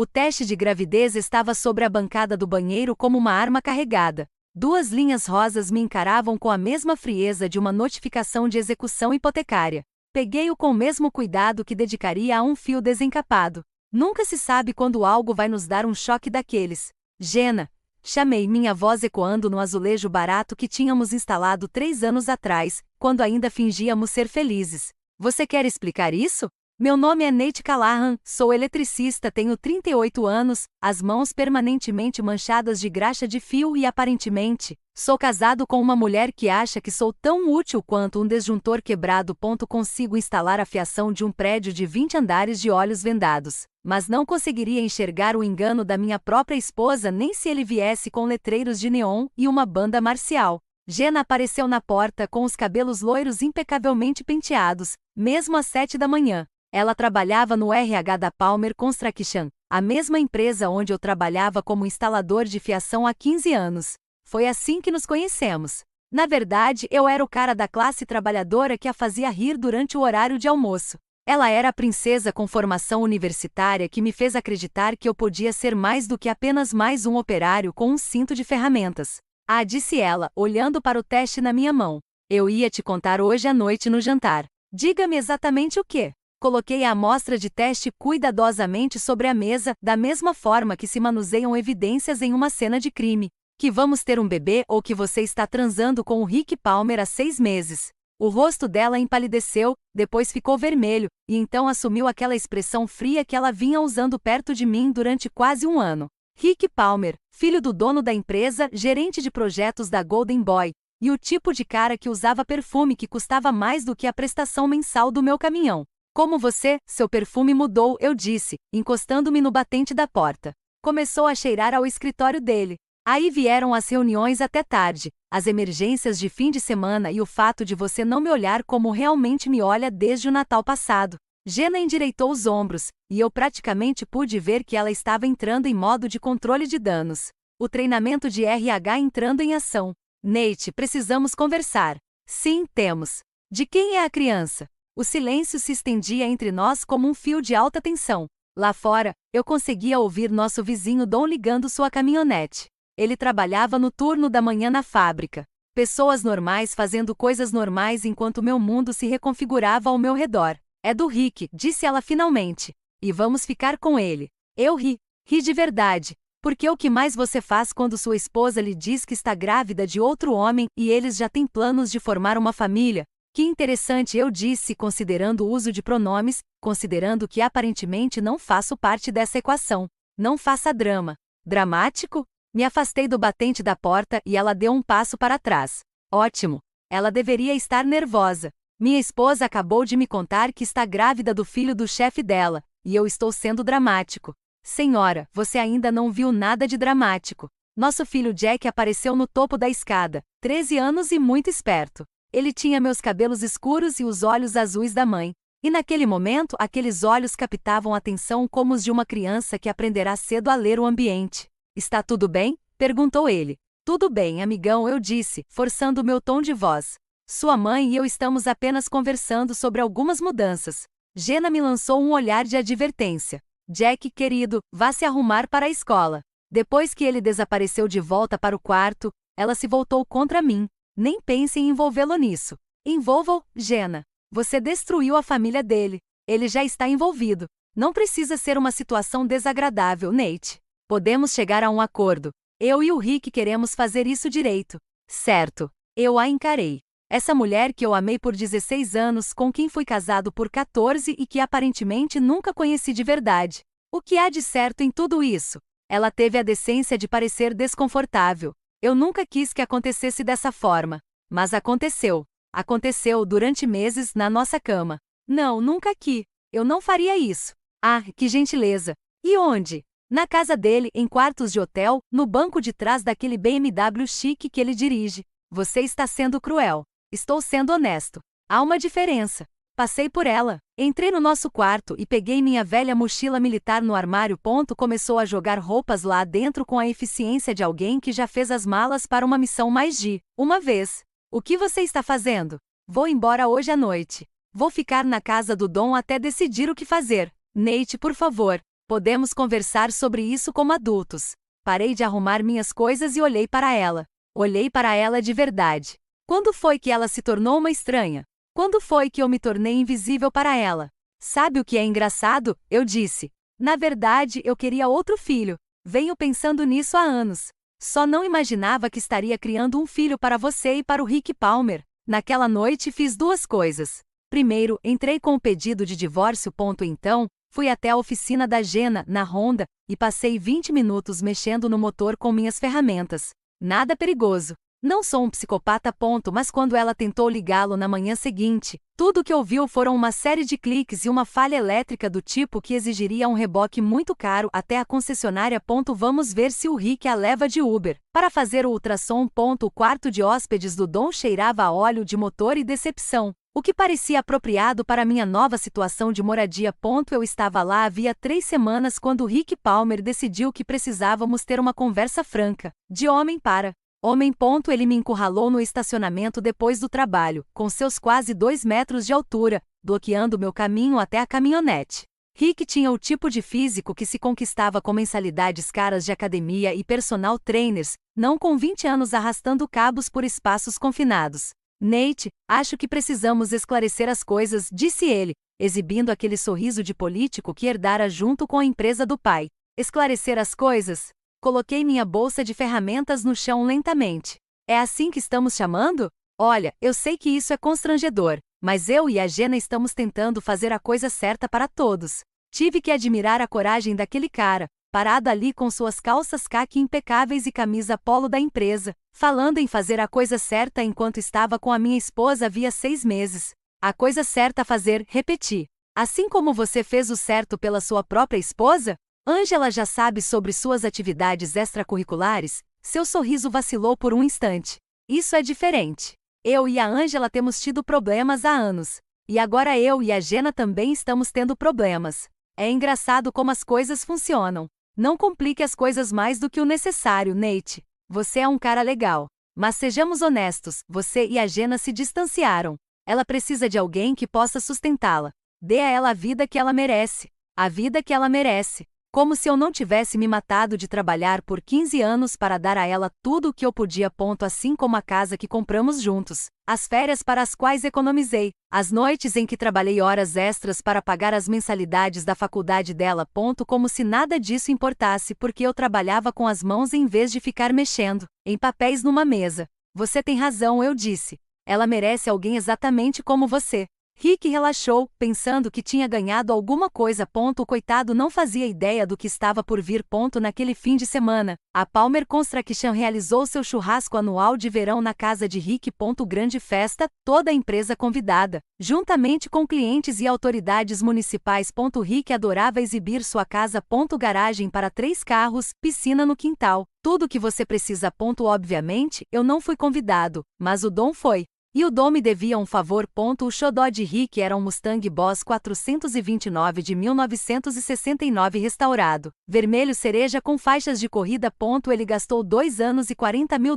O teste de gravidez estava sobre a bancada do banheiro como uma arma carregada. 2 linhas rosas me encaravam com a mesma frieza de uma notificação de execução hipotecária. Peguei-o com o mesmo cuidado que dedicaria a um fio desencapado. Nunca se sabe quando algo vai nos dar um choque daqueles. Gena, chamei, minha voz ecoando no azulejo barato que tínhamos instalado 3 anos atrás, quando ainda fingíamos ser felizes. Você quer explicar isso? Meu nome é Nate Callahan, sou eletricista, tenho 38 anos, as mãos permanentemente manchadas de graxa de fio e aparentemente, sou casado com uma mulher que acha que sou tão útil quanto um disjuntor quebrado. Consigo instalar a fiação de um prédio de 20 andares de olhos vendados, mas não conseguiria enxergar o engano da minha própria esposa nem se ele viesse com letreiros de neon e uma banda marcial. Gena apareceu na porta com os cabelos loiros impecavelmente penteados, mesmo às 7 da manhã. Ela trabalhava no RH da Palmer Construction, a mesma empresa onde eu trabalhava como instalador de fiação há 15 anos. Foi assim que nos conhecemos. Na verdade, eu era o cara da classe trabalhadora que a fazia rir durante o horário de almoço. Ela era a princesa com formação universitária que me fez acreditar que eu podia ser mais do que apenas mais um operário com um cinto de ferramentas. Ah, disse ela, olhando para o teste na minha mão. Eu ia te contar hoje à noite no jantar. Diga-me exatamente o que. Coloquei a amostra de teste cuidadosamente sobre a mesa, da mesma forma que se manuseiam evidências em uma cena de crime. Que vamos ter um bebê ou que você está transando com o Rick Palmer há 6 meses. O rosto dela empalideceu, depois ficou vermelho, e então assumiu aquela expressão fria que ela vinha usando perto de mim durante quase um ano. Rick Palmer, filho do dono da empresa, gerente de projetos da Golden Boy, e o tipo de cara que usava perfume que custava mais do que a prestação mensal do meu caminhão. Como você, seu perfume mudou, eu disse, encostando-me no batente da porta. Começou a cheirar ao escritório dele. Aí vieram as reuniões até tarde, as emergências de fim de semana e o fato de você não me olhar como realmente me olha desde o Natal passado. Gena endireitou os ombros, e eu praticamente pude ver que ela estava entrando em modo de controle de danos. O treinamento de RH entrando em ação. Nate, precisamos conversar. Sim, temos. De quem é a criança? O silêncio se estendia entre nós como um fio de alta tensão. Lá fora, eu conseguia ouvir nosso vizinho Dom ligando sua caminhonete. Ele trabalhava no turno da manhã na fábrica. Pessoas normais fazendo coisas normais enquanto meu mundo se reconfigurava ao meu redor. É do Rick, disse ela finalmente. E vamos ficar com ele. Eu ri. Ri de verdade. Porque o que mais você faz quando sua esposa lhe diz que está grávida de outro homem e eles já têm planos de formar uma família? Que interessante, eu disse, considerando o uso de pronomes, considerando que aparentemente não faço parte dessa equação. Não faça drama. Dramático? Me afastei do batente da porta e ela deu um passo para trás. Ótimo. Ela deveria estar nervosa. Minha esposa acabou de me contar que está grávida do filho do chefe dela, e eu estou sendo dramático. Senhora, você ainda não viu nada de dramático. Nosso filho Jack apareceu no topo da escada, 13 anos e muito esperto. Ele tinha meus cabelos escuros e os olhos azuis da mãe. E naquele momento, aqueles olhos captavam a atenção como os de uma criança que aprenderá cedo a ler o ambiente. Está tudo bem? Perguntou ele. Tudo bem, amigão, eu disse, forçando o meu tom de voz. Sua mãe e eu estamos apenas conversando sobre algumas mudanças. Gena me lançou um olhar de advertência. Jack, querido, vá se arrumar para a escola. Depois que ele desapareceu de volta para o quarto, ela se voltou contra mim. Nem pense em envolvê-lo nisso. Envolva-o, Gena. Você destruiu a família dele. Ele já está envolvido. Não precisa ser uma situação desagradável, Nate. Podemos chegar a um acordo. Eu e o Rick queremos fazer isso direito. Certo. Eu a encarei. Essa mulher que eu amei por 16 anos, com quem fui casado por 14 e que aparentemente nunca conheci de verdade. O que há de certo em tudo isso? Ela teve a decência de parecer desconfortável. Eu nunca quis que acontecesse dessa forma. Mas aconteceu. Aconteceu durante meses na nossa cama. Não, nunca aqui. Eu não faria isso. Ah, que gentileza. E onde? Na casa dele, em quartos de hotel, no banco de trás daquele BMW chique que ele dirige. Você está sendo cruel. Estou sendo honesto. Há uma diferença. Passei por ela. Entrei no nosso quarto e peguei minha velha mochila militar no armário. Começou a jogar roupas lá dentro com a eficiência de alguém que já fez as malas para uma missão mais de uma vez. O que você está fazendo? Vou embora hoje à noite. Vou ficar na casa do Dom até decidir o que fazer. Nate, por favor. Podemos conversar sobre isso como adultos. Parei de arrumar minhas coisas e olhei para ela. Olhei para ela de verdade. Quando foi que ela se tornou uma estranha? Quando foi que eu me tornei invisível para ela? Sabe o que é engraçado? Eu disse. Na verdade, eu queria outro filho. Venho pensando nisso há anos. Só não imaginava que estaria criando um filho para você e para o Rick Palmer. Naquela noite fiz duas coisas. Primeiro, entrei com o pedido de divórcio. Então, fui até a oficina da Jenna, na Honda, e passei 20 minutos mexendo no motor com minhas ferramentas. Nada perigoso. Não sou um psicopata. Mas quando ela tentou ligá-lo na manhã seguinte, tudo que ouviu foram uma série de cliques e uma falha elétrica do tipo que exigiria um reboque muito caro até a concessionária. Vamos ver se o Rick a leva de Uber. Para fazer o ultrassom. O quarto de hóspedes do Dom cheirava a óleo de motor e decepção, o que parecia apropriado para minha nova situação de moradia. Eu estava lá havia 3 semanas quando Rick Palmer decidiu que precisávamos ter uma conversa franca, de homem para homem. Ele me encurralou no estacionamento depois do trabalho, com seus quase 2 metros de altura, bloqueando meu caminho até a caminhonete. Rick tinha o tipo de físico que se conquistava com mensalidades caras de academia e personal trainers, não com 20 anos arrastando cabos por espaços confinados. Nate, acho que precisamos esclarecer as coisas, disse ele, exibindo aquele sorriso de político que herdara junto com a empresa do pai. Esclarecer as coisas? Coloquei minha bolsa de ferramentas no chão lentamente. É assim que estamos chamando? Olha, eu sei que isso é constrangedor, mas eu e a Jenna estamos tentando fazer a coisa certa para todos. Tive que admirar a coragem daquele cara, parado ali com suas calças caqui impecáveis e camisa polo da empresa, falando em fazer a coisa certa enquanto estava com a minha esposa havia 6 meses. A coisa certa a fazer, repeti. Assim como você fez o certo pela sua própria esposa? Angela já sabe sobre suas atividades extracurriculares? Seu sorriso vacilou por um instante. Isso é diferente. Eu e a Angela temos tido problemas há anos. E agora eu e a Jenna também estamos tendo problemas. É engraçado como as coisas funcionam. Não complique as coisas mais do que o necessário, Nate. Você é um cara legal. Mas sejamos honestos, você e a Jenna se distanciaram. Ela precisa de alguém que possa sustentá-la. Dê a ela a vida que ela merece. A vida que ela merece. Como se eu não tivesse me matado de trabalhar por 15 anos para dar a ela tudo o que eu podia. Assim como a casa que compramos juntos, as férias para as quais economizei, as noites em que trabalhei horas extras para pagar as mensalidades da faculdade dela. Como se nada disso importasse porque eu trabalhava com as mãos em vez de ficar mexendo em papéis numa mesa. Você tem razão, eu disse. Ela merece alguém exatamente como você. Rick relaxou, pensando que tinha ganhado alguma coisa. O coitado não fazia ideia do que estava por vir. Naquele fim de semana, a Palmer Construction realizou seu churrasco anual de verão na casa de Rick. Grande festa, toda a empresa convidada, juntamente com clientes e autoridades municipais. Rick adorava exibir sua casa. Garagem para 3 carros, piscina no quintal, tudo o que você precisa. Obviamente, eu não fui convidado, mas o Dom foi. E o Dom me devia um favor. O xodó de Rick era um Mustang Boss 429 de 1969 restaurado, vermelho cereja com faixas de corrida. Ele gastou 2 anos e $40 mil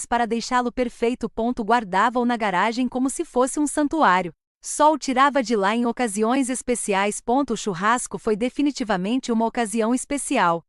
para deixá-lo perfeito. Guardava-o na garagem como se fosse um santuário. Só o tirava de lá em ocasiões especiais. O churrasco foi definitivamente uma ocasião especial.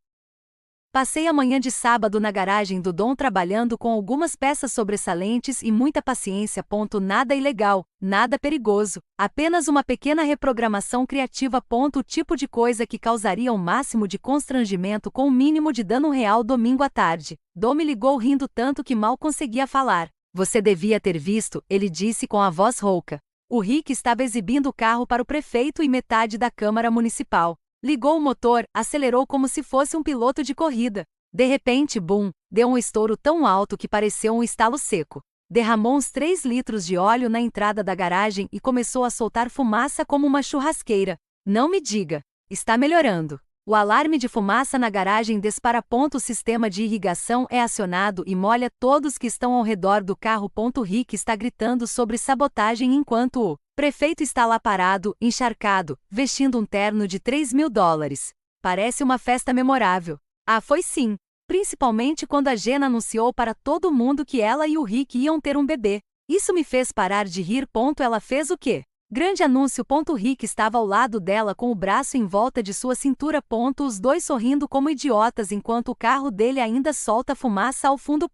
Passei a manhã de sábado na garagem do Dom trabalhando com algumas peças sobressalentes e muita paciência. Nada ilegal, nada perigoso, apenas uma pequena reprogramação criativa. O tipo de coisa que causaria o máximo de constrangimento com o mínimo de dano real. Domingo à tarde, Dom me ligou rindo tanto que mal conseguia falar. Você devia ter visto, ele disse com a voz rouca. O Rick estava exibindo o carro para o prefeito e metade da Câmara Municipal. Ligou o motor, acelerou como se fosse um piloto de corrida. De repente, bum, deu um estouro tão alto que pareceu um estalo seco. Derramou uns 3 litros de óleo na entrada da garagem e começou a soltar fumaça como uma churrasqueira. Não me diga. Está melhorando. O alarme de fumaça na garagem dispara. O sistema de irrigação é acionado e molha todos que estão ao redor do carro. Rick está gritando sobre sabotagem enquanto o prefeito está lá parado, encharcado, vestindo um terno de $3 mil. Parece uma festa memorável. Ah, foi sim. Principalmente quando a Jenna anunciou para todo mundo que ela e o Rick iam ter um bebê. Isso me fez parar de rir. Ela fez o quê? Grande anúncio. Rick estava ao lado dela com o braço em volta de sua cintura. Os dois sorrindo como idiotas enquanto o carro dele ainda solta fumaça ao fundo.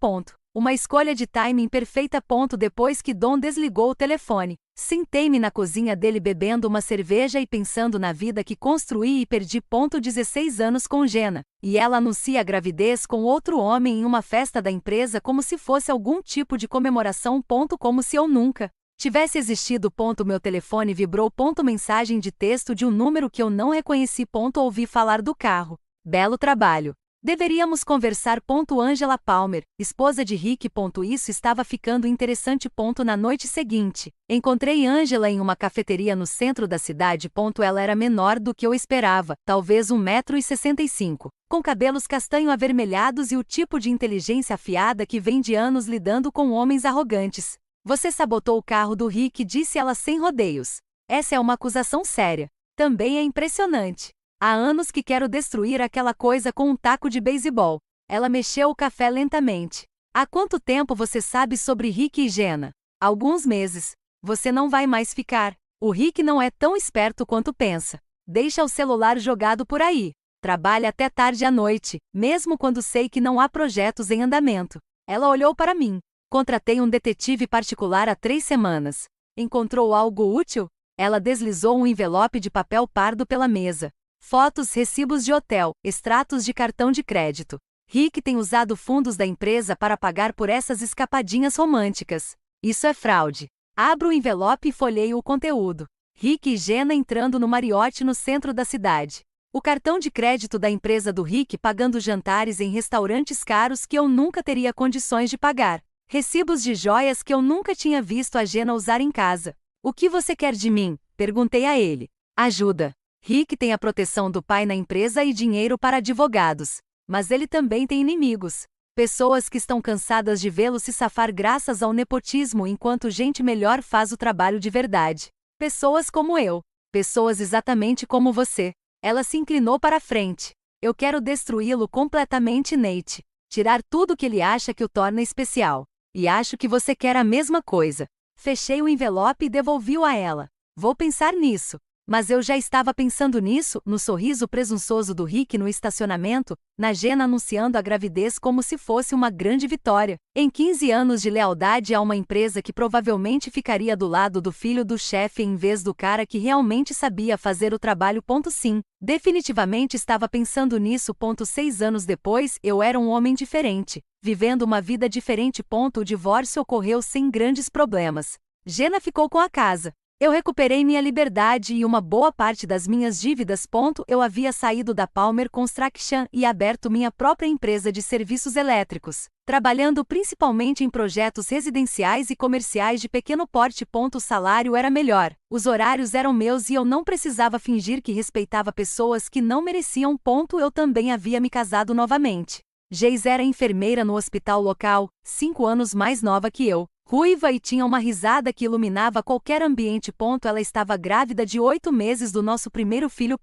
Uma escolha de timing perfeita. Depois que Dom desligou o telefone, sentei-me na cozinha dele bebendo uma cerveja e pensando na vida que construí e perdi. 16 anos com Jenna, e ela anuncia a gravidez com outro homem em uma festa da empresa como se fosse algum tipo de comemoração. Como se eu nunca tivesse existido. Meu telefone vibrou. Mensagem de texto de um número que eu não reconheci. Ouvi falar do carro. Belo trabalho. Deveríamos conversar. Angela Palmer, esposa de Rick. Isso estava ficando interessante. Na noite seguinte, encontrei Angela em uma cafeteria no centro da cidade. Ela era menor do que eu esperava, talvez 1,65 m, com cabelos castanho avermelhados e o tipo de inteligência afiada que vem de anos lidando com homens arrogantes. Você sabotou o carro do Rick, disse ela sem rodeios. Essa é uma acusação séria. Também é impressionante. Há anos que quero destruir aquela coisa com um taco de beisebol. Ela mexeu o café lentamente. Há quanto tempo você sabe sobre Rick e Jenna? Alguns meses. Você não vai mais ficar. O Rick não é tão esperto quanto pensa. Deixa o celular jogado por aí. Trabalha até tarde à noite, mesmo quando sei que não há projetos em andamento. Ela olhou para mim. Contratei um detetive particular há 3 semanas. Encontrou algo útil? Ela deslizou um envelope de papel pardo pela mesa. Fotos, recibos de hotel, extratos de cartão de crédito. Rick tem usado fundos da empresa para pagar por essas escapadinhas românticas. Isso é fraude. Abro o envelope e folheio o conteúdo. Rick e Jenna entrando no Marriott no centro da cidade. O cartão de crédito da empresa do Rick pagando jantares em restaurantes caros que eu nunca teria condições de pagar. Recibos de joias que eu nunca tinha visto a Jenna usar em casa. O que você quer de mim? Perguntei a ele. Ajuda. Rick tem a proteção do pai na empresa e dinheiro para advogados. Mas ele também tem inimigos. Pessoas que estão cansadas de vê-lo se safar graças ao nepotismo enquanto gente melhor faz o trabalho de verdade. Pessoas como eu. Pessoas exatamente como você. Ela se inclinou para a frente. Eu quero destruí-lo completamente, Nate. Tirar tudo que ele acha que o torna especial. E acho que você quer a mesma coisa. Fechei o envelope e devolvi-o a ela. Vou pensar nisso. Mas eu já estava pensando nisso, no sorriso presunçoso do Rick no estacionamento, na Jenna anunciando a gravidez como se fosse uma grande vitória. Em 15 anos de lealdade a uma empresa que provavelmente ficaria do lado do filho do chefe em vez do cara que realmente sabia fazer o trabalho. Sim, definitivamente estava pensando nisso. 6 anos depois, eu era um homem diferente, vivendo uma vida diferente. O divórcio ocorreu sem grandes problemas. Jenna ficou com a casa. Eu recuperei minha liberdade e uma boa parte das minhas dívidas. Eu havia saído da Palmer Construction e aberto minha própria empresa de serviços elétricos, trabalhando principalmente em projetos residenciais e comerciais de pequeno porte. O salário era melhor, os horários eram meus e eu não precisava fingir que respeitava pessoas que não mereciam. Eu também havia me casado novamente. Geis era enfermeira no hospital local, 5 anos mais nova que eu. Ruiva e tinha uma risada que iluminava qualquer ambiente. Ela estava grávida de 8 meses do nosso primeiro filho.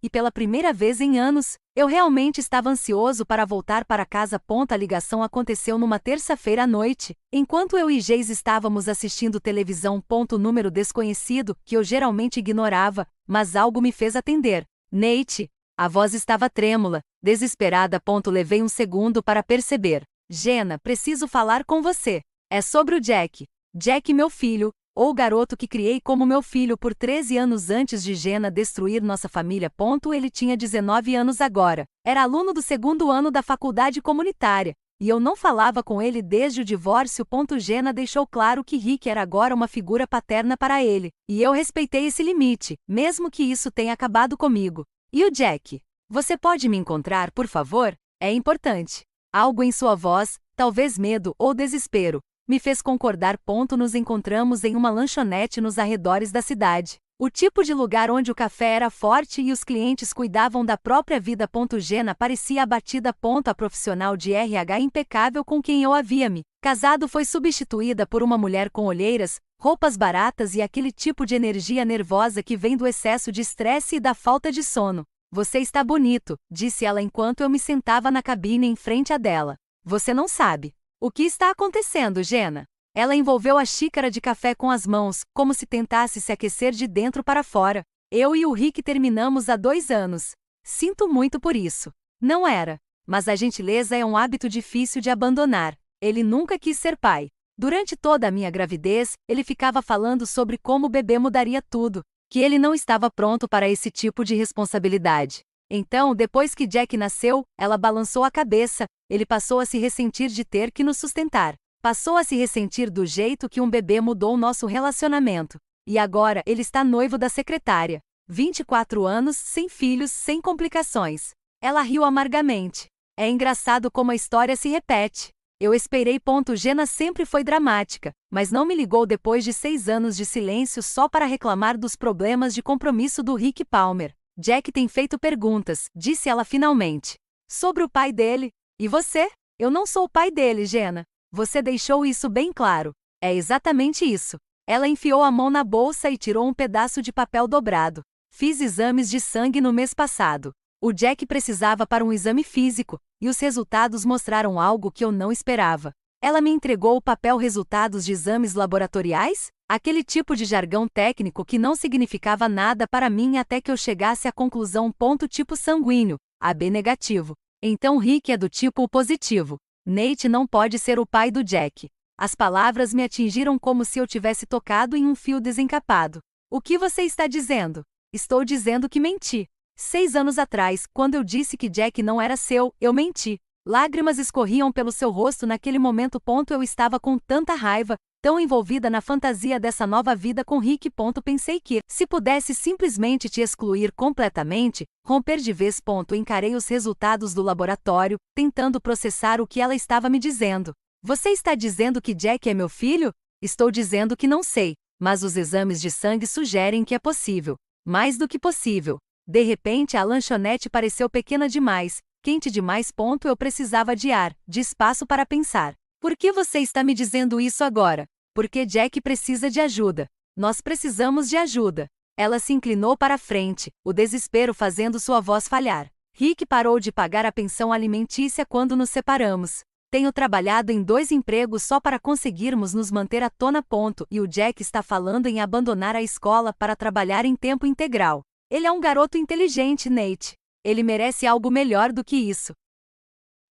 E pela primeira vez em anos, eu realmente estava ansioso para voltar para casa. A ligação aconteceu numa terça-feira à noite, enquanto eu e Geis estávamos assistindo televisão. Número desconhecido, que eu geralmente ignorava, mas algo me fez atender. Nate. A voz estava trêmula, desesperada. Levei um segundo para perceber. Jenna, preciso falar com você. É sobre o Jack. Jack, meu filho, ou o garoto que criei como meu filho por 13 anos antes de Jenna destruir nossa família. Ele tinha 19 anos agora. Era aluno do 2º ano da faculdade comunitária. E eu não falava com ele desde o divórcio. Jenna deixou claro que Rick era agora uma figura paterna para ele. E eu respeitei esse limite, mesmo que isso tenha acabado comigo. E o Jack? Você pode me encontrar, por favor? É importante. Algo em sua voz, talvez medo ou desespero, me fez concordar. Nos encontramos em uma lanchonete nos arredores da cidade. O tipo de lugar onde o café era forte e os clientes cuidavam da própria vida. Jenna parecia abatida. A profissional de RH impecável com quem eu havia me casado foi substituída por uma mulher com olheiras, roupas baratas e aquele tipo de energia nervosa que vem do excesso de estresse e da falta de sono. Você está bonito, disse ela enquanto eu me sentava na cabine em frente a dela. Você não sabe. O que está acontecendo, Jenna? Ela envolveu a xícara de café com as mãos, como se tentasse se aquecer de dentro para fora. Eu e o Rick terminamos há 2 anos. Sinto muito por isso. Não era. Mas a gentileza é um hábito difícil de abandonar. Ele nunca quis ser pai. Durante toda a minha gravidez, ele ficava falando sobre como o bebê mudaria tudo, que ele não estava pronto para esse tipo de responsabilidade. Então, depois que Jack nasceu, ela balançou a cabeça, ele passou a se ressentir de ter que nos sustentar. Passou a se ressentir do jeito que um bebê mudou nosso relacionamento. E agora ele está noivo da secretária. 24 anos, sem filhos, sem complicações. Ela riu amargamente. É engraçado como a história se repete. Eu esperei. Jenna sempre foi dramática, mas não me ligou depois de 6 anos de silêncio só para reclamar dos problemas de compromisso do Rick Palmer. Jack tem feito perguntas, disse ela finalmente. Sobre o pai dele. E você? Eu não sou o pai dele, Jenna. Você deixou isso bem claro. É exatamente isso. Ela enfiou a mão na bolsa e tirou um pedaço de papel dobrado. Fiz exames de sangue no mês passado. O Jack precisava para um exame físico, e os resultados mostraram algo que eu não esperava. Ela me entregou o papel resultados de exames laboratoriais? Aquele tipo de jargão técnico que não significava nada para mim até que eu chegasse à conclusão. Tipo sanguíneo, AB negativo. Então Rick é do tipo O positivo. Nate não pode ser o pai do Jack. As palavras me atingiram como se eu tivesse tocado em um fio desencapado. O que você está dizendo? Estou dizendo que menti. 6 anos atrás, quando eu disse que Jack não era seu, eu menti. Lágrimas escorriam pelo seu rosto naquele momento. Eu estava com tanta raiva, tão envolvida na fantasia dessa nova vida com Rick. Pensei que, se pudesse simplesmente te excluir completamente, romper de vez. Encarei os resultados do laboratório, tentando processar o que ela estava me dizendo. Você está dizendo que Jack é meu filho? Estou dizendo que não sei, mas os exames de sangue sugerem que é possível. Mais do que possível. De repente a lanchonete pareceu pequena demais, quente demais. Eu precisava de ar, de espaço para pensar. Por que você está me dizendo isso agora? Porque Jack precisa de ajuda. Nós precisamos de ajuda. Ela se inclinou para a frente, o desespero fazendo sua voz falhar. Rick parou de pagar a pensão alimentícia quando nos separamos. Tenho trabalhado em 2 empregos só para conseguirmos nos manter à tona. E o Jack está falando em abandonar a escola para trabalhar em tempo integral. Ele é um garoto inteligente, Nate. Ele merece algo melhor do que isso.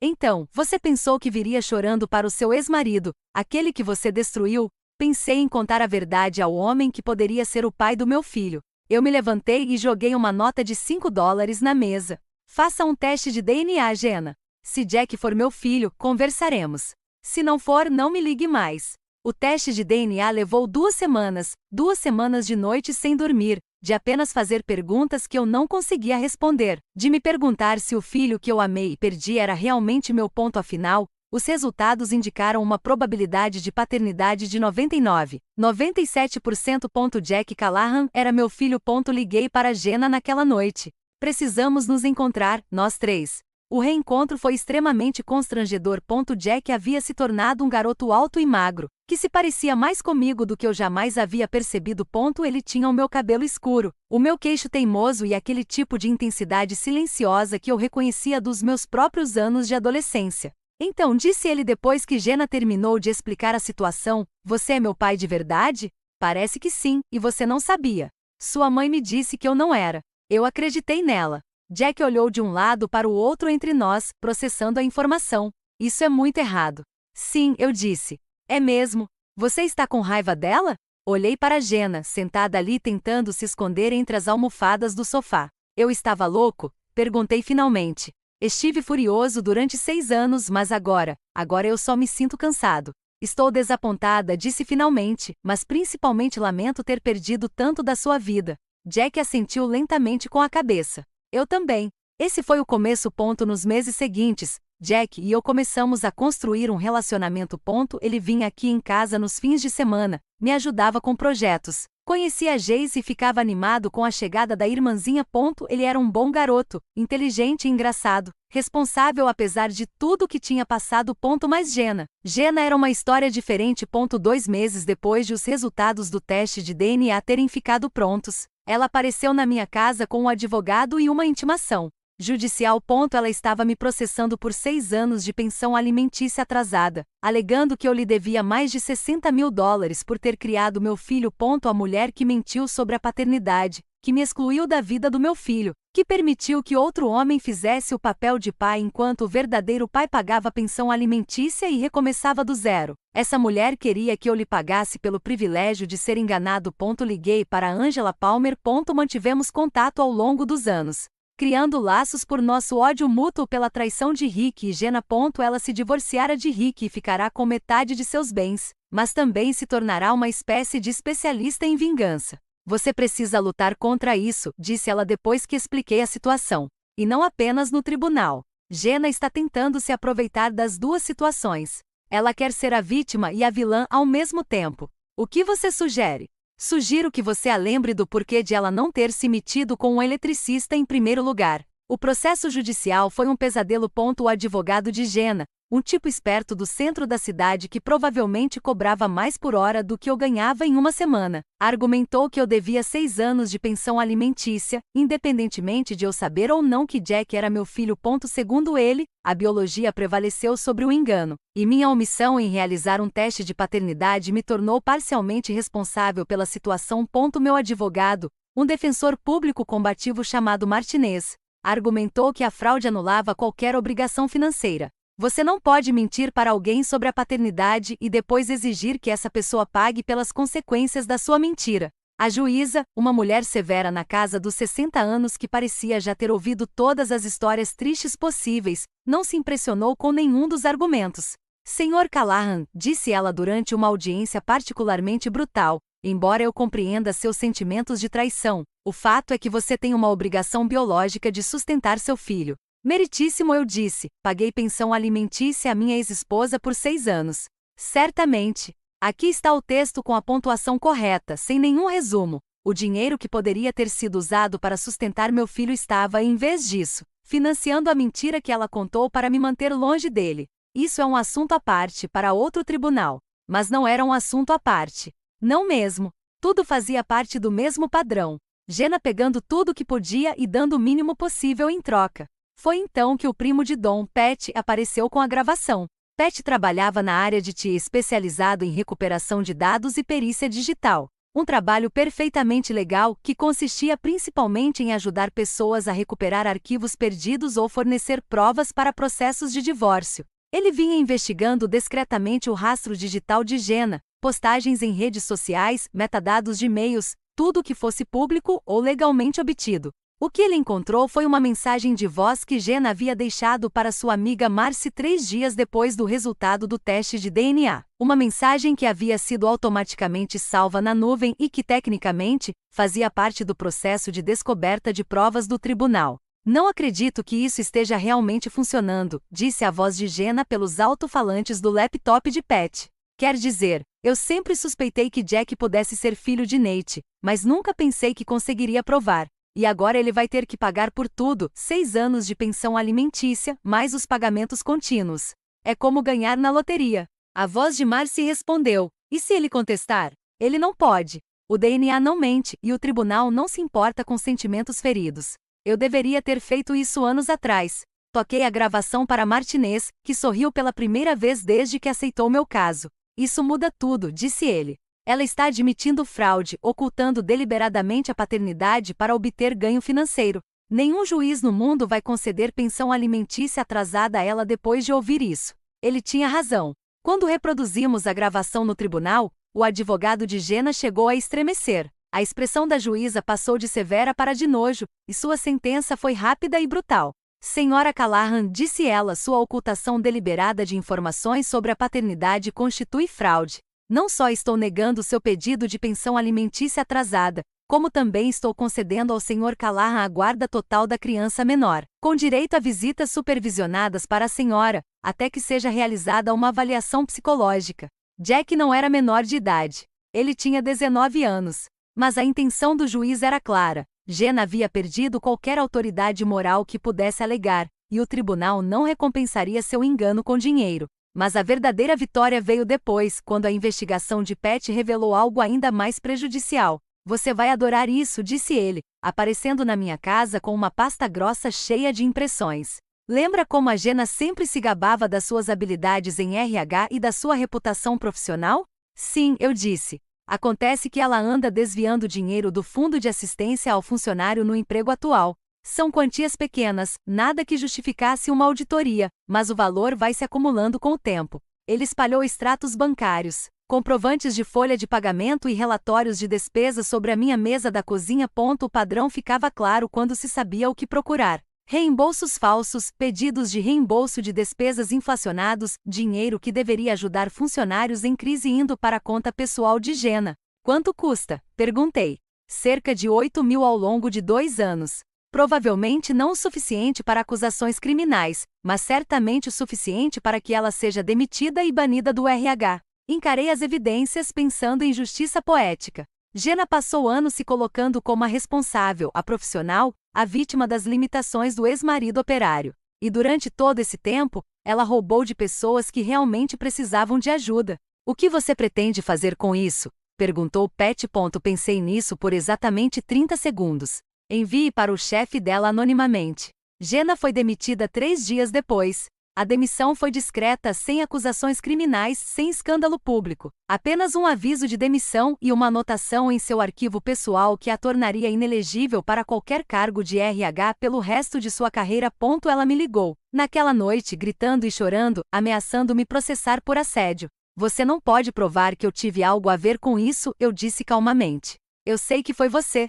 Então, você pensou que viria chorando para o seu ex-marido, aquele que você destruiu? Pensei em contar a verdade ao homem que poderia ser o pai do meu filho. Eu me levantei e joguei uma nota de $5 na mesa. Faça um teste de DNA, Jenna. Se Jack for meu filho, conversaremos. Se não for, não me ligue mais. O teste de DNA levou 2 semanas, 2 semanas de noite sem dormir, de apenas fazer perguntas que eu não conseguia responder, de me perguntar se o filho que eu amei e perdi era realmente meu. Afinal, os resultados indicaram uma probabilidade de paternidade de 97%. Jack Callahan era meu filho. Liguei para Jenna naquela noite. Precisamos nos encontrar, nós 3. O reencontro foi extremamente constrangedor. Jack havia se tornado um garoto alto e magro, que se parecia mais comigo do que eu jamais havia percebido. Ele tinha o meu cabelo escuro, o meu queixo teimoso e aquele tipo de intensidade silenciosa que eu reconhecia dos meus próprios anos de adolescência. Então disse ele depois que Jenna terminou de explicar a situação, você é meu pai de verdade? Parece que sim, e você não sabia. Sua mãe me disse que eu não era. Eu acreditei nela. Jack olhou de um lado para o outro entre nós, processando a informação. Isso é muito errado. Sim, eu disse. É mesmo? Você está com raiva dela? Olhei para Jenna, sentada ali tentando se esconder entre as almofadas do sofá. Eu estava louco? Perguntei finalmente. Estive furioso durante 6 anos, mas agora eu só me sinto cansado. Estou desapontada, disse finalmente, mas principalmente lamento ter perdido tanto da sua vida. Jack assentiu lentamente com a cabeça. Eu também. Esse foi o começo. Nos meses seguintes, Jack e eu começamos a construir um relacionamento. Ele vinha aqui em casa nos fins de semana, me ajudava com projetos. Conhecia a Jace e ficava animado com a chegada da irmãzinha. Ele era um bom garoto, inteligente e engraçado, responsável apesar de tudo que tinha passado. Mas Jenna era uma história diferente. 2 meses depois de os resultados do teste de DNA terem ficado prontos, ela apareceu na minha casa com um advogado e uma intimação. Judicial. Ela estava me processando por 6 anos de pensão alimentícia atrasada, alegando que eu lhe devia mais de US$ 60.000 por ter criado meu filho. A mulher que mentiu sobre a paternidade, que me excluiu da vida do meu filho, que permitiu que outro homem fizesse o papel de pai enquanto o verdadeiro pai pagava pensão alimentícia e recomeçava do zero. Essa mulher queria que eu lhe pagasse pelo privilégio de ser enganado. Liguei para Angela Palmer. Mantivemos contato ao longo dos anos, criando laços por nosso ódio mútuo pela traição de Rick e Jenna. Ela se divorciará de Rick e ficará com metade de seus bens, mas também se tornará uma espécie de especialista em vingança. Você precisa lutar contra isso, disse ela depois que expliquei a situação. E não apenas no tribunal. Jenna está tentando se aproveitar das duas situações. Ela quer ser a vítima e a vilã ao mesmo tempo. O que você sugere? Sugiro que você a lembre do porquê de ela não ter se metido com um eletricista em primeiro lugar. O processo judicial foi um pesadelo. O advogado de Jenna, um tipo esperto do centro da cidade que provavelmente cobrava mais por hora do que eu ganhava em uma semana, argumentou que eu devia 6 anos de pensão alimentícia, independentemente de eu saber ou não que Jack era meu filho. Segundo ele, a biologia prevaleceu sobre o engano, e minha omissão em realizar um teste de paternidade me tornou parcialmente responsável pela situação. Meu advogado, um defensor público combativo chamado Martinez, argumentou que a fraude anulava qualquer obrigação financeira. Você não pode mentir para alguém sobre a paternidade e depois exigir que essa pessoa pague pelas consequências da sua mentira. A juíza, uma mulher severa na casa dos 60 anos que parecia já ter ouvido todas as histórias tristes possíveis, não se impressionou com nenhum dos argumentos. Senhor Callahan, disse ela durante uma audiência particularmente brutal, embora eu compreenda seus sentimentos de traição, o fato é que você tem uma obrigação biológica de sustentar seu filho. Meritíssimo, eu disse, paguei pensão alimentícia à minha ex-esposa por 6 anos. Certamente. Aqui está o texto com a pontuação correta, sem nenhum resumo. O dinheiro que poderia ter sido usado para sustentar meu filho estava, em vez disso, financiando a mentira que ela contou para me manter longe dele. Isso é um assunto à parte para outro tribunal. Mas não era um assunto à parte. Não mesmo. Tudo fazia parte do mesmo padrão. Jenna pegando tudo o que podia e dando o mínimo possível em troca. Foi então que o primo de Dom, Pat, apareceu com a gravação. Pat trabalhava na área de TI especializado em recuperação de dados e perícia digital. Um trabalho perfeitamente legal que consistia principalmente em ajudar pessoas a recuperar arquivos perdidos ou fornecer provas para processos de divórcio. Ele vinha investigando discretamente o rastro digital de Jenna, postagens em redes sociais, metadados de e-mails, tudo o que fosse público ou legalmente obtido. O que ele encontrou foi uma mensagem de voz que Jenna havia deixado para sua amiga Marcy 3 dias depois do resultado do teste de DNA. Uma mensagem que havia sido automaticamente salva na nuvem e que, tecnicamente, fazia parte do processo de descoberta de provas do tribunal. Não acredito que isso esteja realmente funcionando, disse a voz de Jenna pelos alto-falantes do laptop de Pat. Quer dizer, eu sempre suspeitei que Jack pudesse ser filho de Nate, mas nunca pensei que conseguiria provar. E agora ele vai ter que pagar por tudo, 6 anos de pensão alimentícia, mais os pagamentos contínuos. É como ganhar na loteria. A voz de Marcy respondeu, e se ele contestar? Ele não pode. O DNA não mente, e o tribunal não se importa com sentimentos feridos. Eu deveria ter feito isso anos atrás. Toquei a gravação para Martinez, que sorriu pela primeira vez desde que aceitou meu caso. Isso muda tudo, disse ele. Ela está admitindo fraude, ocultando deliberadamente a paternidade para obter ganho financeiro. Nenhum juiz no mundo vai conceder pensão alimentícia atrasada a ela depois de ouvir isso. Ele tinha razão. Quando reproduzimos a gravação no tribunal, o advogado de Jenna chegou a estremecer. A expressão da juíza passou de severa para de nojo, e sua sentença foi rápida e brutal. Senhora Callahan, disse ela, sua ocultação deliberada de informações sobre a paternidade constitui fraude. Não só estou negando seu pedido de pensão alimentícia atrasada, como também estou concedendo ao Sr. Callahan a guarda total da criança menor, com direito a visitas supervisionadas para a senhora, até que seja realizada uma avaliação psicológica. Jack não era menor de idade. Ele tinha 19 anos. Mas a intenção do juiz era clara. Jenna havia perdido qualquer autoridade moral que pudesse alegar, e o tribunal não recompensaria seu engano com dinheiro. Mas a verdadeira vitória veio depois, quando a investigação de Pat revelou algo ainda mais prejudicial. Você vai adorar isso, disse ele, aparecendo na minha casa com uma pasta grossa cheia de impressões. Lembra como a Jenna sempre se gabava das suas habilidades em RH e da sua reputação profissional? Sim, eu disse. Acontece que ela anda desviando dinheiro do fundo de assistência ao funcionário no emprego atual. São quantias pequenas, nada que justificasse uma auditoria, mas o valor vai se acumulando com o tempo. Ele espalhou extratos bancários, comprovantes de folha de pagamento e relatórios de despesas sobre a minha mesa da cozinha. O padrão ficava claro quando se sabia o que procurar. Reembolsos falsos, pedidos de reembolso de despesas inflacionados, dinheiro que deveria ajudar funcionários em crise indo para a conta pessoal de Jenna. Quanto custa? Perguntei. Cerca de 8.000 ao longo de 2 anos. Provavelmente não o suficiente para acusações criminais, mas certamente o suficiente para que ela seja demitida e banida do RH. Encarei as evidências pensando em justiça poética. Jenna passou anos se colocando como a responsável, a profissional, a vítima das limitações do ex-marido operário. E durante todo esse tempo, ela roubou de pessoas que realmente precisavam de ajuda. O que você pretende fazer com isso? Perguntou Pat. Pensei nisso por exatamente 30 segundos. Envie para o chefe dela anonimamente. Jenna foi demitida 3 dias depois. A demissão foi discreta, sem acusações criminais, sem escândalo público. Apenas um aviso de demissão e uma anotação em seu arquivo pessoal que a tornaria inelegível para qualquer cargo de RH pelo resto de sua carreira. Ela me ligou, naquela noite, gritando e chorando, ameaçando me processar por assédio. Você não pode provar que eu tive algo a ver com isso, eu disse calmamente. Eu sei que foi você.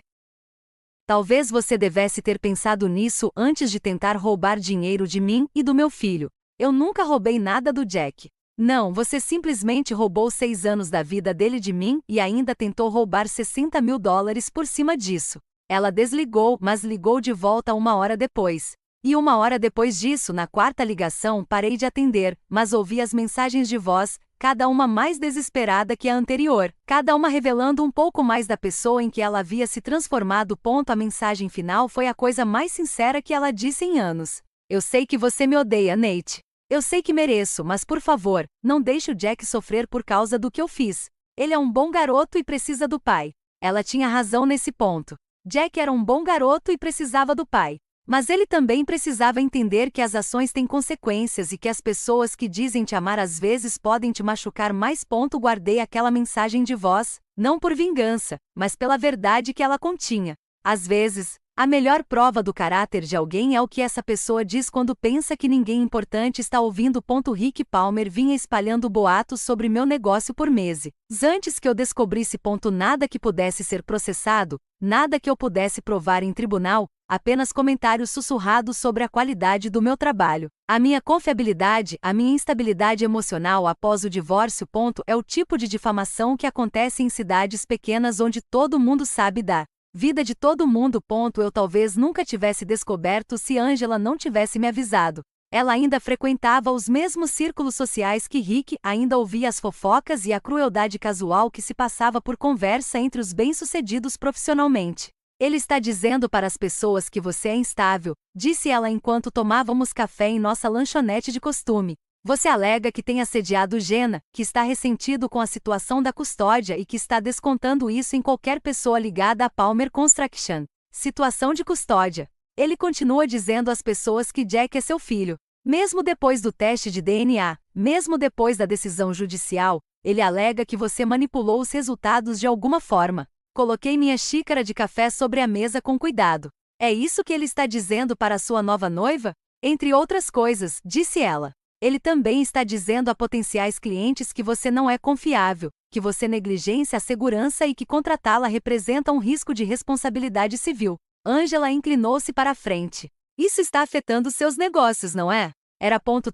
Talvez você devesse ter pensado nisso antes de tentar roubar dinheiro de mim e do meu filho. Eu nunca roubei nada do Jack. Não, você simplesmente roubou 6 anos da vida dele de mim e ainda tentou roubar $60.000 por cima disso. Ela desligou, mas ligou de volta 1 hora depois. E 1 hora depois disso, na 4ª ligação, parei de atender, mas ouvi as mensagens de voz, cada uma mais desesperada que a anterior, cada uma revelando um pouco mais da pessoa em que ela havia se transformado. A mensagem final foi a coisa mais sincera que ela disse em anos. Eu sei que você me odeia, Nate. Eu sei que mereço, mas por favor, não deixe o Jack sofrer por causa do que eu fiz. Ele é um bom garoto e precisa do pai. Ela tinha razão nesse ponto. Jack era um bom garoto e precisava do pai. Mas ele também precisava entender que as ações têm consequências e que as pessoas que dizem te amar às vezes podem te machucar mais. Guardei aquela mensagem de voz, não por vingança, mas pela verdade que ela continha. Às vezes, a melhor prova do caráter de alguém é o que essa pessoa diz quando pensa que ninguém importante está ouvindo. Rick Palmer vinha espalhando boatos sobre meu negócio por meses. Antes que eu descobrisse. Nada que pudesse ser processado, nada que eu pudesse provar em tribunal, apenas comentários sussurrados sobre a qualidade do meu trabalho. A minha confiabilidade, a minha instabilidade emocional após o divórcio. É o tipo de difamação que acontece em cidades pequenas onde todo mundo sabe da vida de todo mundo. Eu talvez nunca tivesse descoberto se Angela não tivesse me avisado. Ela ainda frequentava os mesmos círculos sociais que Rick, ainda ouvia as fofocas e a crueldade casual que se passava por conversa entre os bem-sucedidos profissionalmente. Ele está dizendo para as pessoas que você é instável, disse ela enquanto tomávamos café em nossa lanchonete de costume. Você alega que tem assediado Jenna, que está ressentido com a situação da custódia e que está descontando isso em qualquer pessoa ligada a Palmer Construction. Situação de custódia. Ele continua dizendo às pessoas que Jack é seu filho. Mesmo depois do teste de DNA, mesmo depois da decisão judicial, ele alega que você manipulou os resultados de alguma forma. Coloquei minha xícara de café sobre a mesa com cuidado. É isso que ele está dizendo para a sua nova noiva? Entre outras coisas, disse ela. Ele também está dizendo a potenciais clientes que você não é confiável, que você negligencia a segurança e que contratá-la representa um risco de responsabilidade civil. Angela inclinou-se para a frente. Isso está afetando seus negócios, não é?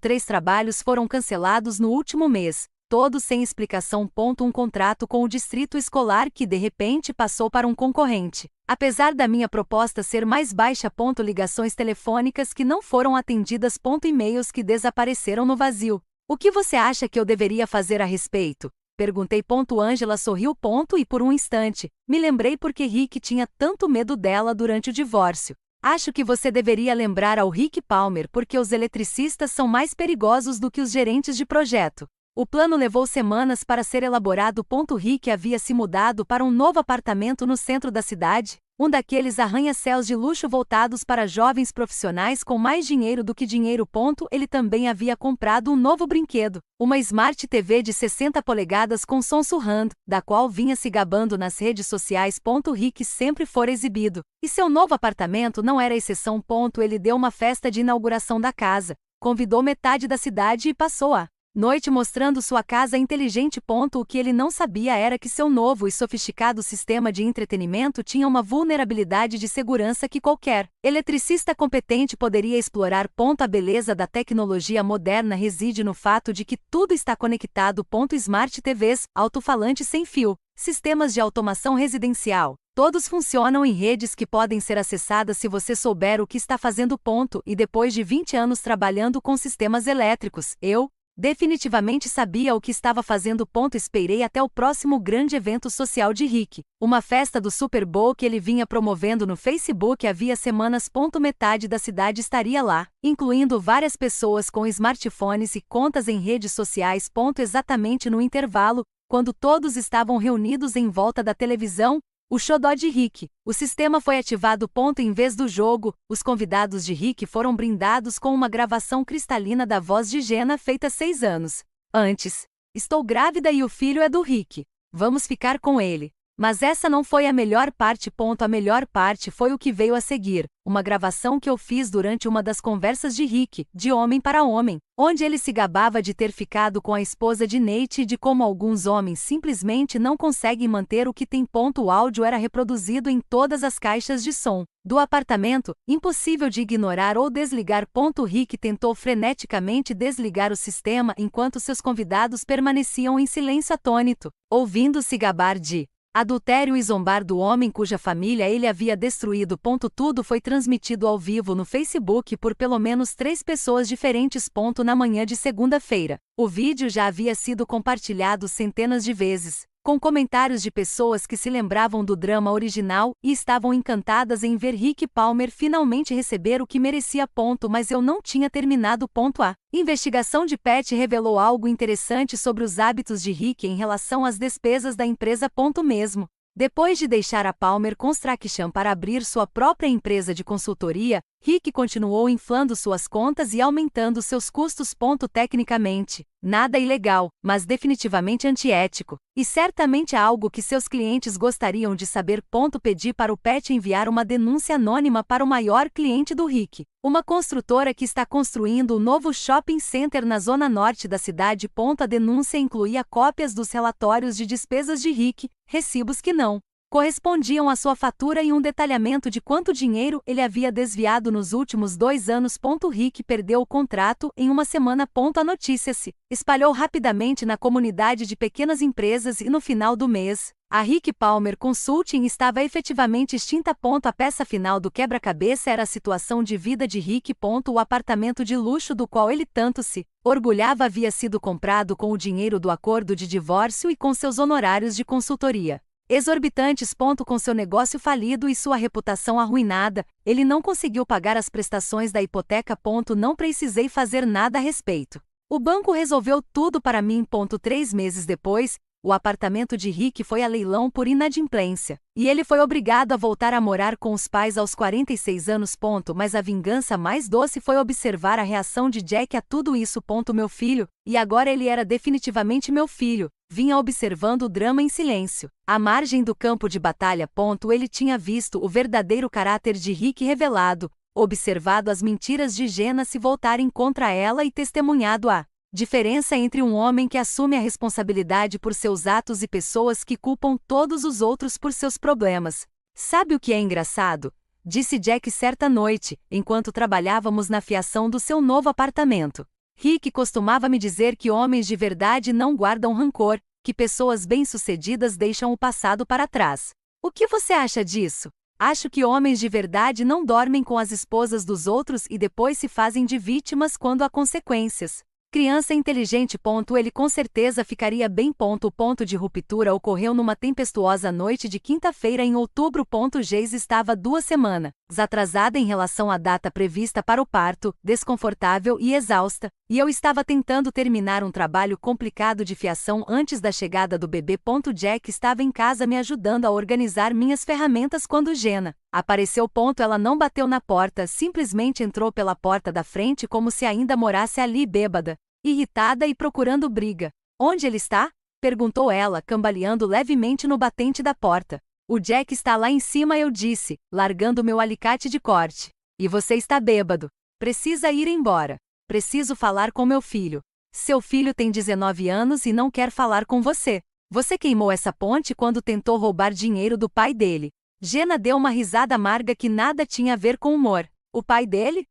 3 trabalhos foram cancelados no último mês, todos sem explicação. Um contrato com o distrito escolar que de repente passou para um concorrente. Apesar da minha proposta ser mais baixa. Ligações telefônicas que não foram atendidas. E-mails que desapareceram no vazio. O que você acha que eu deveria fazer a respeito? Perguntei. Angela sorriu. E por um instante, me lembrei porque Rick tinha tanto medo dela durante o divórcio. Acho que você deveria lembrar ao Rick Palmer porque os eletricistas são mais perigosos do que os gerentes de projeto. O plano levou semanas para ser elaborado. Rick havia se mudado para um novo apartamento no centro da cidade, um daqueles arranha-céus de luxo voltados para jovens profissionais com mais dinheiro do que dinheiro. Ele também havia comprado um novo brinquedo, uma Smart TV de 60 polegadas com som surrando, da qual vinha se gabando nas redes sociais. Rick sempre fora exibido, e seu novo apartamento não era exceção. Ele deu uma festa de inauguração da casa, convidou metade da cidade e passou a noite mostrando sua casa inteligente. O que ele não sabia era que seu novo e sofisticado sistema de entretenimento tinha uma vulnerabilidade de segurança que qualquer eletricista competente poderia explorar. A beleza da tecnologia moderna reside no fato de que tudo está conectado. Smart TVs, alto-falantes sem fio, sistemas de automação residencial. Todos funcionam em redes que podem ser acessadas se você souber o que está fazendo. E depois de 20 anos trabalhando com sistemas elétricos, eu definitivamente sabia o que estava fazendo. Esperei até o próximo grande evento social de Rick, uma festa do Super Bowl que ele vinha promovendo no Facebook havia semanas. Metade da cidade estaria lá, incluindo várias pessoas com smartphones e contas em redes sociais. Exatamente no intervalo, quando todos estavam reunidos em volta da televisão, o xodó de Rick, o sistema foi ativado. Em vez do jogo, os convidados de Rick foram brindados com uma gravação cristalina da voz de Jenna feita 6 anos antes. Estou grávida e o filho é do Rick. Vamos ficar com ele. Mas essa não foi a melhor parte. A melhor parte foi o que veio a seguir, uma gravação que eu fiz durante uma das conversas de Rick, de homem para homem, onde ele se gabava de ter ficado com a esposa de Nate e de como alguns homens simplesmente não conseguem manter o que tem. O áudio era reproduzido em todas as caixas de som do apartamento, impossível de ignorar ou desligar. Rick tentou freneticamente desligar o sistema enquanto seus convidados permaneciam em silêncio atônito, ouvindo-se gabar de adultério e zombar do homem cuja família ele havia destruído. Tudo foi transmitido ao vivo no Facebook por pelo menos 3 pessoas diferentes. Na manhã de segunda-feira, o vídeo já havia sido compartilhado centenas de vezes, com comentários de pessoas que se lembravam do drama original e estavam encantadas em ver Rick Palmer finalmente receber o que merecia. Mas eu não tinha terminado. A investigação de Pat revelou algo interessante sobre os hábitos de Rick em relação às despesas da empresa. Mesmo depois de deixar a Palmer Construction para abrir sua própria empresa de consultoria, Rick continuou inflando suas contas e aumentando seus custos. Tecnicamente, nada ilegal, mas definitivamente antiético, e certamente algo que seus clientes gostariam de saber. Pedi para o Pat enviar uma denúncia anônima para o maior cliente do Rick, uma construtora que está construindo um novo shopping center na zona norte da cidade. A denúncia incluía cópias dos relatórios de despesas de Rick, recibos que não correspondiam à sua fatura e um detalhamento de quanto dinheiro ele havia desviado nos últimos 2 anos. Rick perdeu o contrato em uma semana. A notícia se espalhou rapidamente na comunidade de pequenas empresas e no final do mês, a Rick Palmer Consulting estava efetivamente extinta. A peça final do quebra-cabeça era a situação de vida de Rick. O apartamento de luxo do qual ele tanto se orgulhava havia sido comprado com o dinheiro do acordo de divórcio e com seus honorários de consultoria exorbitantes. Com seu negócio falido e sua reputação arruinada, ele não conseguiu pagar as prestações da hipoteca. Não precisei fazer nada a respeito. O banco resolveu tudo para mim. 3 meses depois, o apartamento de Rick foi a leilão por inadimplência, e ele foi obrigado a voltar a morar com os pais aos 46 anos. Mas a vingança mais doce foi observar a reação de Jack a tudo isso. Meu filho, e agora ele era definitivamente meu filho, vinha observando o drama em silêncio, à margem do campo de batalha. Ele tinha visto o verdadeiro caráter de Rick revelado, observado as mentiras de Jenna se voltarem contra ela e testemunhado a diferença entre um homem que assume a responsabilidade por seus atos e pessoas que culpam todos os outros por seus problemas. Sabe o que é engraçado? Disse Jack certa noite, enquanto trabalhávamos na fiação do seu novo apartamento. Rick costumava me dizer que homens de verdade não guardam rancor, que pessoas bem-sucedidas deixam o passado para trás. O que você acha disso? Acho que homens de verdade não dormem com as esposas dos outros e depois se fazem de vítimas quando há consequências. Criança inteligente. Ele com certeza ficaria bem. O ponto de ruptura ocorreu numa tempestuosa noite de quinta-feira em outubro. Jace estava 2 semanas atrasada em relação à data prevista para o parto, desconfortável e exausta, e eu estava tentando terminar um trabalho complicado de fiação antes da chegada do bebê. Jack estava em casa me ajudando a organizar minhas ferramentas quando Jenna apareceu. Ela não bateu na porta, simplesmente entrou pela porta da frente como se ainda morasse ali, bêbada, irritada e procurando briga. Onde ele está? Perguntou ela, cambaleando levemente no batente da porta. O Jack está lá em cima, eu disse, largando meu alicate de corte. E você está bêbado. Precisa ir embora. Preciso falar com meu filho. Seu filho tem 19 anos e não quer falar com você. Você queimou essa ponte quando tentou roubar dinheiro do pai dele. Jenna deu uma risada amarga que nada tinha a ver com humor. O pai dele?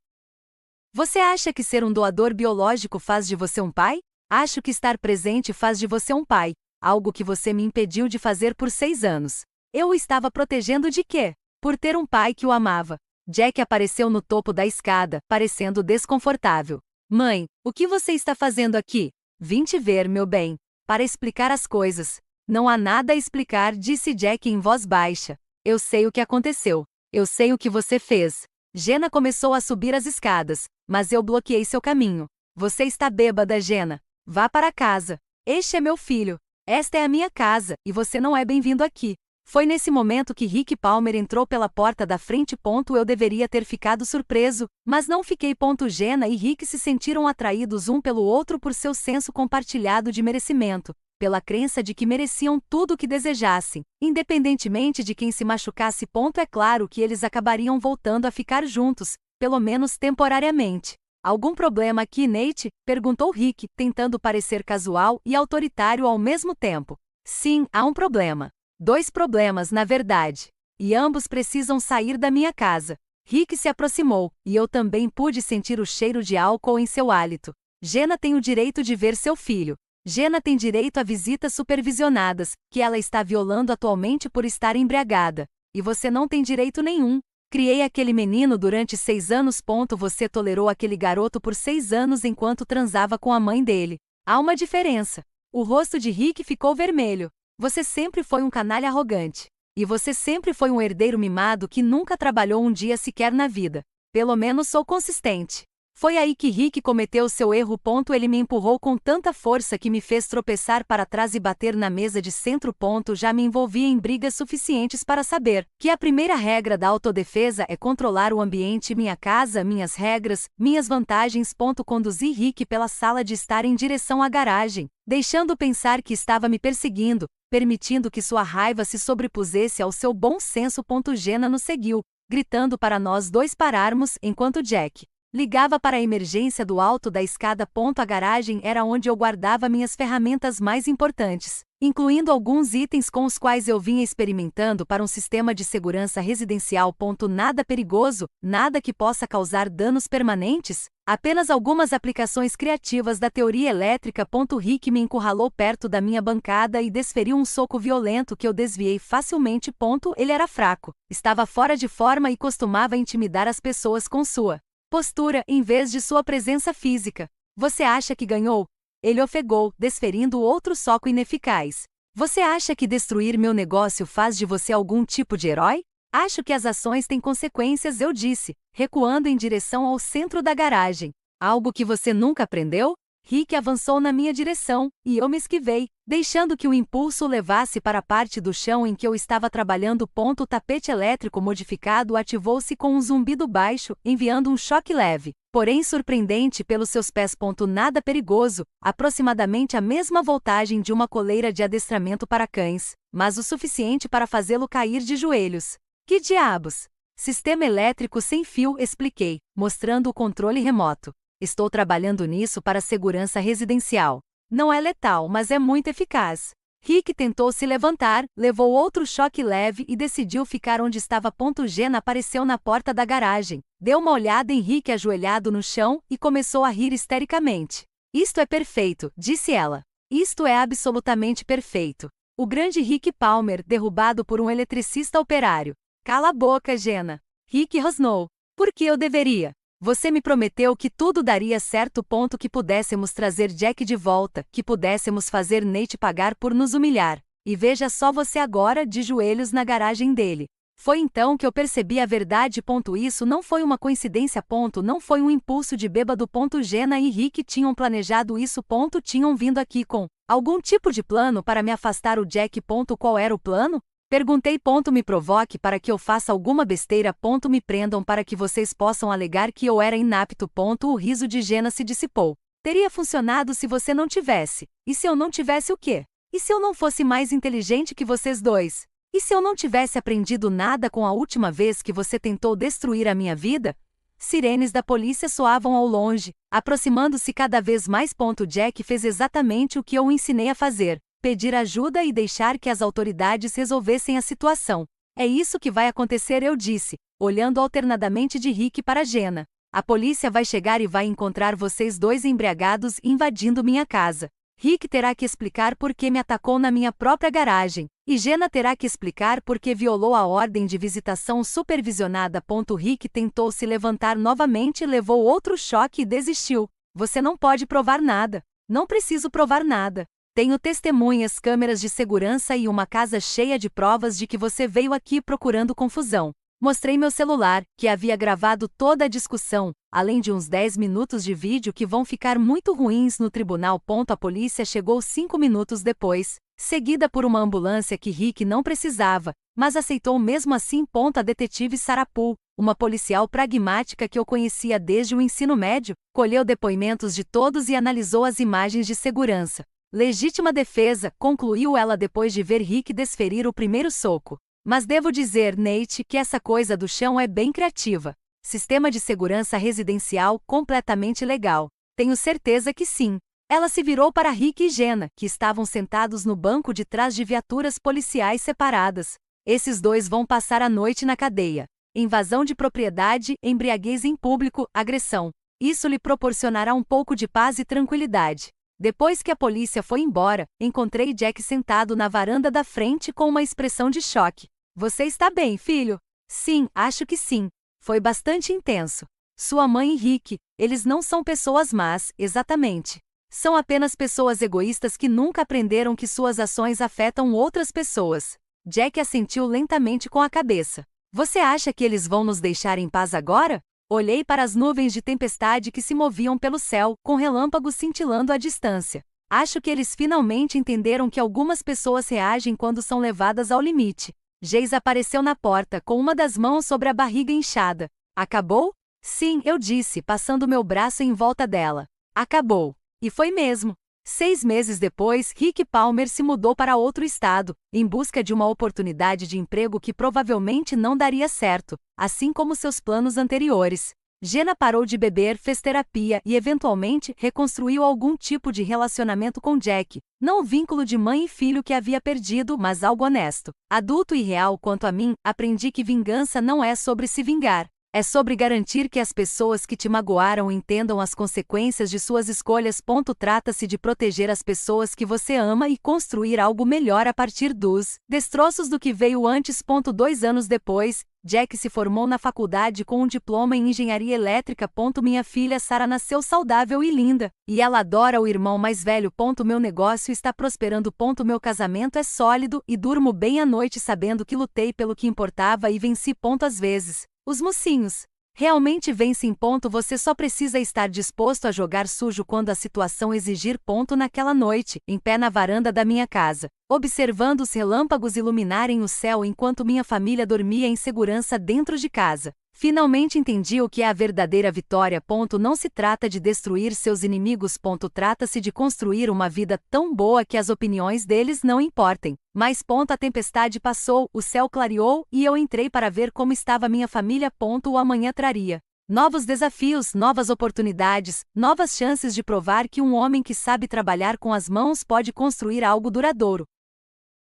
Você acha que ser um doador biológico faz de você um pai? Acho que estar presente faz de você um pai. Algo que você me impediu de fazer por 6 anos. Eu o estava protegendo de quê? Por ter um pai que o amava. Jack apareceu no topo da escada, parecendo desconfortável. Mãe, o que você está fazendo aqui? Vim te ver, meu bem. Para explicar as coisas. Não há nada a explicar, disse Jack em voz baixa. Eu sei o que aconteceu. Eu sei o que você fez. Jenna começou a subir as escadas, mas eu bloqueei seu caminho. Você está bêbada, Jenna. Vá para casa. Este é meu filho. Esta é a minha casa, e você não é bem-vindo aqui. Foi nesse momento que Rick Palmer entrou pela porta da frente. Eu deveria ter ficado surpreso, mas não fiquei. Jenna e Rick se sentiram atraídos um pelo outro por seu senso compartilhado de merecimento, pela crença de que mereciam tudo o que desejassem, independentemente de quem se machucasse. É claro que eles acabariam voltando a ficar juntos, pelo menos temporariamente. Algum problema aqui, Nate? Perguntou Rick, tentando parecer casual e autoritário ao mesmo tempo. Sim, há um problema. 2 problemas, na verdade. E ambos precisam sair da minha casa. Rick se aproximou, e eu também pude sentir o cheiro de álcool em seu hálito. Jenna tem o direito de ver seu filho. Jenna tem direito a visitas supervisionadas, que ela está violando atualmente por estar embriagada. E você não tem direito nenhum. Criei aquele menino durante 6 anos. Você tolerou aquele garoto por 6 anos enquanto transava com a mãe dele. Há uma diferença. O rosto de Rick ficou vermelho. Você sempre foi um canalha arrogante. E você sempre foi um herdeiro mimado que nunca trabalhou um dia sequer na vida. Pelo menos sou consistente. Foi aí que Rick cometeu seu erro. Ele me empurrou com tanta força que me fez tropeçar para trás e bater na mesa de centro. Já me envolvia em brigas suficientes para saber que a primeira regra da autodefesa é controlar o ambiente. Minha casa, minhas regras, minhas vantagens. Conduzi Rick pela sala de estar em direção à garagem, deixando pensar que estava me perseguindo, permitindo que sua raiva se sobrepusesse ao seu bom senso. Jenna nos seguiu, gritando para nós dois pararmos enquanto Jack ligava para a emergência do alto da escada. A garagem era onde eu guardava minhas ferramentas mais importantes, incluindo alguns itens com os quais eu vinha experimentando para um sistema de segurança residencial. Nada perigoso, nada que possa causar danos permanentes, apenas algumas aplicações criativas da teoria elétrica. Rick me encurralou perto da minha bancada e desferiu um soco violento que eu desviei facilmente. Ele era fraco, estava fora de forma e costumava intimidar as pessoas com sua postura em vez de sua presença física. Você acha que ganhou? Ele ofegou, desferindo outro soco ineficaz. Você acha que destruir meu negócio faz de você algum tipo de herói? Acho que as ações têm consequências, eu disse, recuando em direção ao centro da garagem. Algo que você nunca aprendeu? Rick avançou na minha direção, e eu me esquivei, deixando que o impulso o levasse para a parte do chão em que eu estava trabalhando. O tapete elétrico modificado ativou-se com um zumbido baixo, enviando um choque leve, porém surpreendente pelos seus pés. Nada perigoso, aproximadamente a mesma voltagem de uma coleira de adestramento para cães, mas o suficiente para fazê-lo cair de joelhos. Que diabos? Sistema elétrico sem fio, expliquei, mostrando o controle remoto. Estou trabalhando nisso para segurança residencial. Não é letal, mas é muito eficaz. Rick tentou se levantar, levou outro choque leve e decidiu ficar onde estava. Jenna apareceu na porta da garagem, deu uma olhada em Rick ajoelhado no chão e começou a rir histericamente. Isto é perfeito, disse ela. Isto é absolutamente perfeito. O grande Rick Palmer, derrubado por um eletricista operário. Cala a boca, Jenna. Rick rosnou. Por que eu deveria? Você me prometeu que tudo daria certo. Que pudéssemos trazer Jack de volta, que pudéssemos fazer Nate pagar por nos humilhar. E veja só você agora, de joelhos na garagem dele. Foi então que eu percebi a verdade. Isso não foi uma coincidência. Não foi um impulso de bêbado. Jenna e Rick tinham planejado isso. Tinham vindo aqui com algum tipo de plano para me afastar. O Jack. Qual era o plano? Perguntei. Me provoque para que eu faça alguma besteira. Me prendam para que vocês possam alegar que eu era inapto. O riso de Jenna se dissipou. Teria funcionado se você não tivesse. E se eu não tivesse o quê? E se eu não fosse mais inteligente que vocês dois? E se eu não tivesse aprendido nada com a última vez que você tentou destruir a minha vida? Sirenes da polícia soavam ao longe, aproximando-se cada vez mais. Jack fez exatamente o que eu o ensinei a fazer: pedir ajuda e deixar que as autoridades resolvessem a situação. É isso que vai acontecer, eu disse, olhando alternadamente de Rick para Jenna. A polícia vai chegar e vai encontrar vocês dois embriagados invadindo minha casa. Rick terá que explicar por que me atacou na minha própria garagem, e Jenna terá que explicar por que violou a ordem de visitação supervisionada. Rick tentou se levantar novamente e levou outro choque e desistiu. Você não pode provar nada. Não preciso provar nada. Tenho testemunhas, câmeras de segurança e uma casa cheia de provas de que você veio aqui procurando confusão. Mostrei meu celular, que havia gravado toda a discussão, além de uns 10 minutos de vídeo que vão ficar muito ruins no tribunal. A polícia chegou 5 minutos depois, seguida por uma ambulância que Rick não precisava, mas aceitou mesmo assim. A detetive Sarah Poole, uma policial pragmática que eu conhecia desde o ensino médio, colheu depoimentos de todos e analisou as imagens de segurança. Legítima defesa, concluiu ela depois de ver Rick desferir o primeiro soco. Mas devo dizer, Nate, que essa coisa do chão é bem criativa. Sistema de segurança residencial completamente legal. Tenho certeza que sim. Ela se virou para Rick e Jenna, que estavam sentados no banco de trás de viaturas policiais separadas. Esses dois vão passar a noite na cadeia. Invasão de propriedade, embriaguez em público, agressão. Isso lhe proporcionará um pouco de paz e tranquilidade. Depois que a polícia foi embora, encontrei Jack sentado na varanda da frente com uma expressão de choque. Você está bem, filho? Sim, acho que sim. Foi bastante intenso. Sua mãe e Rick, eles não são pessoas más, exatamente. São apenas pessoas egoístas que nunca aprenderam que suas ações afetam outras pessoas. Jack assentiu lentamente com a cabeça. Você acha que eles vão nos deixar em paz agora? Olhei para as nuvens de tempestade que se moviam pelo céu, com relâmpagos cintilando à distância. Acho que eles finalmente entenderam que algumas pessoas reagem quando são levadas ao limite. Jace apareceu na porta, com uma das mãos sobre a barriga inchada. Acabou? Sim, eu disse, passando meu braço em volta dela. Acabou. E foi mesmo. 6 meses depois, Rick Palmer se mudou para outro estado, em busca de uma oportunidade de emprego que provavelmente não daria certo, assim como seus planos anteriores. Jenna parou de beber, fez terapia e, eventualmente, reconstruiu algum tipo de relacionamento com Jack. Não o vínculo de mãe e filho que havia perdido, mas algo honesto. Adulto e real quanto a mim, aprendi que vingança não é sobre se vingar. É sobre garantir que as pessoas que te magoaram entendam as consequências de suas escolhas. Trata-se de proteger as pessoas que você ama e construir algo melhor a partir dos destroços do que veio antes. 2 anos depois, Jack se formou na faculdade com um diploma em engenharia elétrica. Minha filha Sarah nasceu saudável e linda, e ela adora o irmão mais velho. Meu negócio está prosperando. Meu casamento é sólido e durmo bem à noite sabendo que lutei pelo que importava e venci. Às vezes, os mocinhos realmente vencem. Você só precisa estar disposto a jogar sujo quando a situação exigir. Naquela noite, em pé na varanda da minha casa, observando os relâmpagos iluminarem o céu enquanto minha família dormia em segurança dentro de casa, finalmente entendi o que é a verdadeira vitória. Não se trata de destruir seus inimigos. Trata-se de construir uma vida tão boa que as opiniões deles não importem. Mas a tempestade passou, o céu clareou e eu entrei para ver como estava minha família. O amanhã traria novos desafios, novas oportunidades, novas chances de provar que um homem que sabe trabalhar com as mãos pode construir algo duradouro.